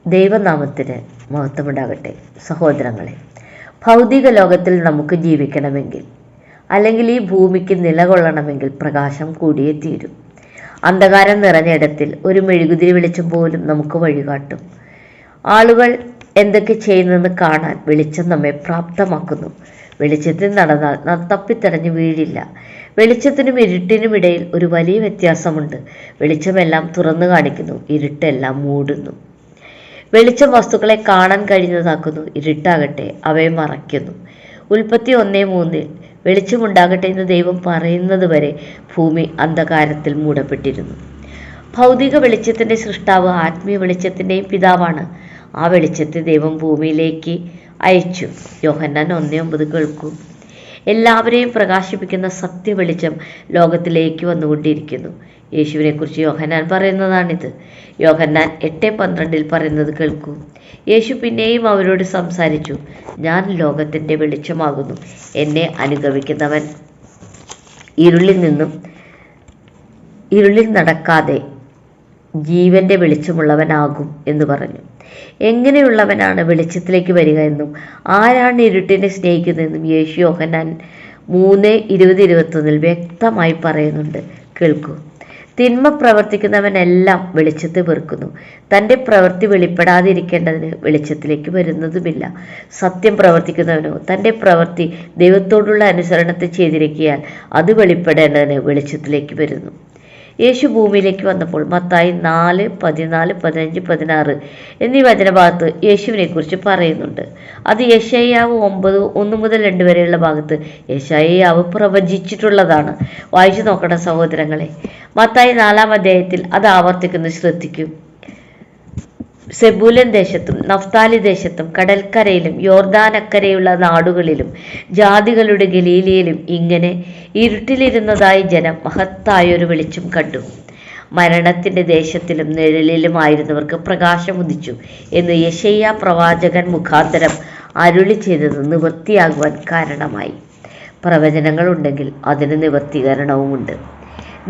ദൈവനാമത്തിന് മഹത്വമുണ്ടാകട്ടെ. സഹോദരങ്ങളെ, ഭൗതിക ലോകത്തിൽ നമുക്ക് ജീവിക്കണമെങ്കിൽ, അല്ലെങ്കിൽ ഈ ഭൂമിക്ക് നിലകൊള്ളണമെങ്കിൽ പ്രകാശം കൂടിയേ തീരും. അന്ധകാരം നിറഞ്ഞ ഇടത്തിൽ ഒരു മെഴുകുതിരി വെളിച്ചം പോലും നമുക്ക് വഴികാട്ടും. ആളുകൾ എന്തൊക്കെ ചെയ്യുന്നതെന്ന് കാണാൻ വെളിച്ചം നമ്മെ പ്രാപ്തമാക്കുന്നു. വെളിച്ചത്തിൽ നടന്നാൽ നാം തപ്പിത്തടഞ്ഞ് വീഴില്ല. വെളിച്ചത്തിനും ഇരുട്ടിനും ഇടയിൽ ഒരു വലിയ വ്യത്യാസമുണ്ട്. വെളിച്ചമെല്ലാം തുറന്നു കാണിക്കുന്നു, ഇരുട്ടെല്ലാം മൂടുന്നു. വെളിച്ചം വസ്തുക്കളെ കാണാൻ കഴിയുന്നതാക്കുന്നു, ഇരുട്ടാകട്ടെ അവയെ മറയ്ക്കുന്നു. ഉൽപ്പത്തി 1:3 വെളിച്ചമുണ്ടാകട്ടെ എന്ന് ദൈവം പറയുന്നത് വരെ ഭൂമി അന്ധകാരത്തിൽ മൂടപ്പെട്ടിരുന്നു. ഭൗതിക വെളിച്ചത്തിൻ്റെ സൃഷ്ടാവ് ആത്മീയ വെളിച്ചത്തിൻ്റെയും പിതാവാണ്. ആ വെളിച്ചത്തെ ദൈവം ഭൂമിയിലേക്ക് അയച്ചു. യോഹന്നാൻ 1:9 കേൾക്കൂ. എല്ലാവരെയും പ്രകാശിപ്പിക്കുന്ന സത്യവെളിച്ചം ലോകത്തിലേക്ക് വന്നുകൊണ്ടിരിക്കുന്നു. യേശുവിനെക്കുറിച്ച് യോഹന്നാൻ പറയുന്നതാണിത്. യോഹന്നാൻ 8:12 പറയുന്നത് കേൾക്കൂ. യേശു പിന്നെയും അവരോട് സംസാരിച്ചു. ഞാൻ ലോകത്തിൻ്റെ വെളിച്ചമാകുന്നു. എന്നെ അനുഗമിക്കുന്നവൻ ഇരുളിൽ നടക്കാതെ ജീവന്റെ വെളിച്ചമുള്ളവനാകും എന്ന് പറഞ്ഞു. എങ്ങനെയുള്ളവനാണ് വെളിച്ചത്തിലേക്ക് വരിക എന്നും ആരാണ് ഇരുട്ടിനെ സ്നേഹിക്കുന്നതെന്നും യേശു യോഹന്നാൻ 3:20-21 വ്യക്തമായി പറയുന്നുണ്ട്. കേൾക്കൂ. തിന്മ പ്രവർത്തിക്കുന്നവനെല്ലാം വെളിച്ചത്തെ വെറുക്കുന്നു, തൻ്റെ പ്രവൃത്തി വെളിപ്പെടാതിരിക്കേണ്ടതിന് വെളിച്ചത്തിലേക്ക് വരുന്നതുമില്ല. സത്യം പ്രവർത്തിക്കുന്നവനോ തൻ്റെ പ്രവൃത്തി ദൈവത്തോടുള്ള അനുസരണത്തെ ചെയ്തിരിക്കാൻ അത് വെളിപ്പെടേണ്ടതിന് വെളിച്ചത്തിലേക്ക് വരുന്നു. യേശു ഭൂമിയിലേക്ക് വന്നപ്പോൾ മത്തായി 4, 14, 15, 16 എന്നീ വചനഭാഗത്ത് യേശുവിനെക്കുറിച്ച് പറയുന്നുണ്ട്. അത് യെശയ്യാവ് 9:1-2 വരെയുള്ള ഭാഗത്ത് യെശയ്യാവ് പ്രവചിച്ചിട്ടുള്ളതാണ്. വായിച്ചു നോക്കണം സഹോദരങ്ങളെ. മത്തായി 4-ാം അധ്യായത്തിൽ അത് ആവർത്തിക്കുന്നത് ശ്രദ്ധിക്കും. സെബൂലൻ ദേശത്തും നഫ്താലി ദേശത്തും കടൽക്കരയിലും യോർദാനക്കരയുള്ള നാടുകളിലും ജാതികളുടെ ഗലീലയിലും ഇങ്ങനെ ഇരുട്ടിലിരുന്നതായി ജനം മഹത്തായൊരു വെളിച്ചം കണ്ടു. മരണത്തിൻ്റെ ദേശത്തിലും നിഴലിലുമായിരുന്നവർക്ക് പ്രകാശം ഉദിച്ചു എന്ന് യെശയ്യാ പ്രവാചകൻ മുഖാന്തരം അരുളി ചെയ്തത് നിവൃത്തിയാകുവാൻ കാരണമായി. പ്രവചനങ്ങളുണ്ടെങ്കിൽ അതിന് നിവൃത്തീകരണവുമുണ്ട്.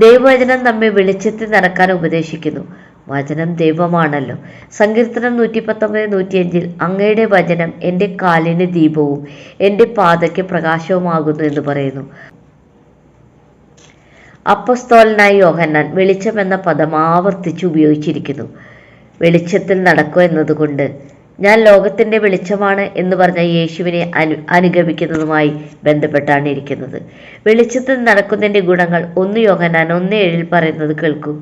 ദൈവവചനം നമ്മെ വെളിച്ചത്തിൽ നടക്കാൻ ഉപദേശിക്കുന്നു. വചനം ദൈവമാണല്ലോ. സങ്കീർത്തനം 119:105 അങ്ങയുടെ വചനം എൻ്റെ കാലിന് ദീപവും എൻ്റെ പാതയ്ക്ക് പ്രകാശവുമാകുന്നു എന്ന് പറയുന്നു. അപ്പസ്തോലനായ യോഹന്നാൻ വെളിച്ചം എന്ന പദം ആവർത്തിച്ച് ഉപയോഗിച്ചിരിക്കുന്നു. വെളിച്ചത്തിൽ നടക്കുക എന്നതുകൊണ്ട് ഞാൻ ലോകത്തിൻ്റെ വെളിച്ചമാണ് എന്ന് പറഞ്ഞ യേശുവിനെ അനുഗമിക്കുന്നതുമായി ബന്ധപ്പെട്ടാണ് ഇരിക്കുന്നത്. വെളിച്ചത്തിൽ നടക്കുന്നതിൻ്റെ ഗുണങ്ങൾ 1 യോഹന്നാൻ 1:7 പറയുന്നത് കേൾക്കൂ.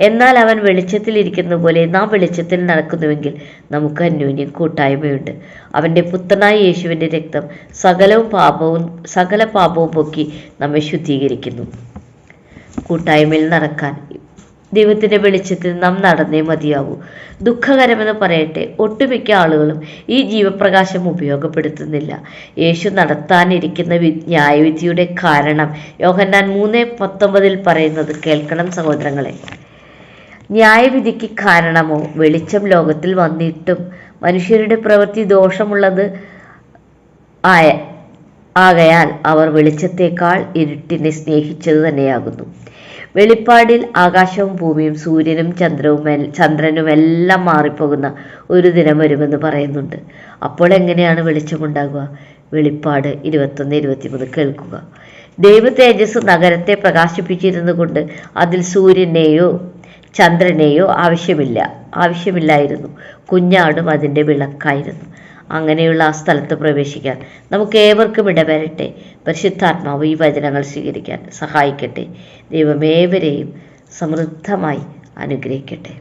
എന്നാൽ അവൻ വെളിച്ചത്തിൽ ഇരിക്കുന്ന പോലെ നാം വെളിച്ചത്തിൽ നടക്കുന്നുവെങ്കിൽ നമുക്ക് അന്യോന്യം കൂട്ടായ്മയുണ്ട്. അവൻ്റെ പുത്രനായ യേശുവിൻ്റെ രക്തം സകല പാപവും പൊക്കി നമ്മെ ശുദ്ധീകരിക്കുന്നു. കൂട്ടായ്മയിൽ നടക്കാൻ ദൈവത്തിൻ്റെ വെളിച്ചത്തിൽ നാം നടന്നേ മതിയാവൂ. ദുഃഖകരമെന്ന് പറയട്ടെ, ഒട്ടുമിക്ക ആളുകളും ഈ ജീവപ്രകാശം ഉപയോഗപ്പെടുത്തുന്നില്ല. യേശു നടത്താനിരിക്കുന്ന ന്യായവിധിയുടെ കാരണം യോഹന്നാൻ 3:19 പറയുന്നത് കേൾക്കണം സഹോദരങ്ങളെ. ന്യായവിധിക്ക് കാരണമോ വെളിച്ചം ലോകത്തിൽ വന്നിട്ടും മനുഷ്യരുടെ പ്രവൃത്തി ദോഷമുള്ളത് ആകയാൽ അവർ വെളിച്ചത്തേക്കാൾ ഇരുട്ടിനെ സ്നേഹിച്ചത് തന്നെയാകുന്നു. വെളിപ്പാടിൽ ആകാശവും ഭൂമിയും സൂര്യനും ചന്ദ്രനുമെല്ലാം മാറിപ്പോകുന്ന ഒരു ദിനം വരുമെന്ന് പറയുന്നുണ്ട്. അപ്പോൾ എങ്ങനെയാണ് വെളിച്ചമുണ്ടാകുക? വെളിപ്പാട് 21:23 കേൾക്കുക. ദൈവ തേജസ് നഗരത്തെ പ്രകാശിപ്പിച്ചിരുന്നു കൊണ്ട് അതിൽ സൂര്യനെയോ ചന്ദ്രനെയോ ആവശ്യമില്ലായിരുന്നു. കുഞ്ഞാടും അതിൻ്റെ വിളക്കായിരുന്നു. അങ്ങനെയുള്ള ആ സ്ഥലത്ത് പ്രവേശിക്കാൻ നമുക്ക് ഏവർക്കും ഇടവരട്ടെ. പരിശുദ്ധാത്മാവ് ഈ വചനങ്ങൾ സ്വീകരിക്കാൻ സഹായിക്കട്ടെ. ദൈവമേവരെയും സമൃദ്ധമായി അനുഗ്രഹിക്കട്ടെ.